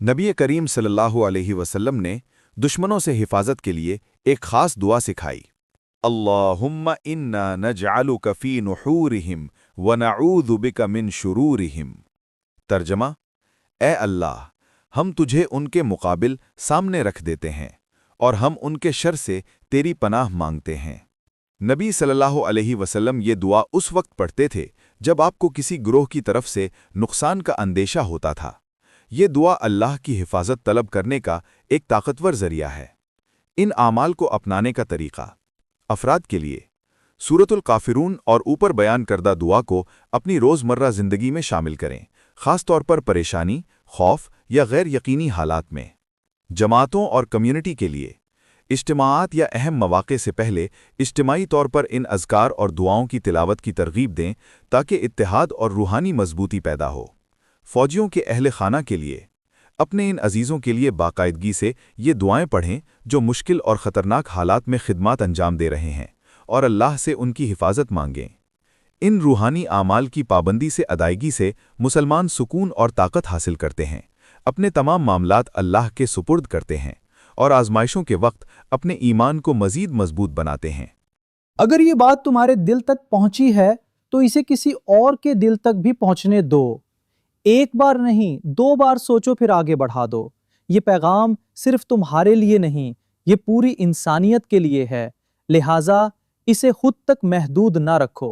नबी करीम सल्लल्लाहु अलैहि वसल्लम ने दुश्मनों से हिफाजत के लिए एक खास दुआ सिखाई। अल्लाहुम्मा इन्ना नजअलुका फी नुहूरिहिम व नऊज़ु बिका मिन शुरूरिहिम। तर्जमा: ए अल्लाह, हम तुझे उनके मुकाबिल सामने रख देते हैं और हम उनके शर से तेरी पनाह मांगते हैं। नबी सल्लल्लाहु अलैहि वसल्लम ये दुआ उस वक्त पढ़ते थे जब आपको किसी ग्रोह की तरफ से नुकसान का अंदेशा होता था। ये दुआ अल्लाह की हिफाजत तलब करने का एक ताकतवर जरिया है। इन आमाल को अपनाने का तरीका अफराद के लिए सूरतुल काफिरून और ऊपर बयान करदा दुआ को अपनी रोज़मर्रा ज़िंदगी में शामिल करें, ख़ास तौर पर परेशानी, खौफ या गैर यकीनी हालात में। जमातों और कम्युनिटी के लिए इज्तिमाआत या अहम मौक़े से पहले इज्तिमाई तौर पर इन अज़कार और दुआओं की तिलावत की तरगीब दें ताकि इत्तेहाद और रूहानी मजबूती पैदा हो। फ़ौजियों के अहले खाना के लिए अपने इन अजीज़ों के लिए बाकायदगी से ये दुआएं पढ़ें जो मुश्किल और ख़तरनाक हालात में खिदमत अंजाम दे रहे हैं, और अल्लाह से उनकी हिफाजत मांगें। इन रूहानी आमाल की पाबंदी से अदायगी से मुसलमान सुकून और ताकत हासिल करते हैं, अपने तमाम मामलात अल्लाह के सुपुर्द करते हैं और आजमाइशों के वक्त अपने ईमान को मज़ीद मजबूत बनाते हैं। अगर ये बात तुम्हारे दिल तक पहुंची है तो इसे किसी और के दिल तक भी पहुंचने दो। एक बार नहीं, 2 बार सोचो फिर आगे बढ़ा दो। ये पैगाम सिर्फ तुम्हारे लिए नहीं, ये पूरी इंसानियत के लिए है, लिहाजा इसे खुद तक महदूद ना रखो।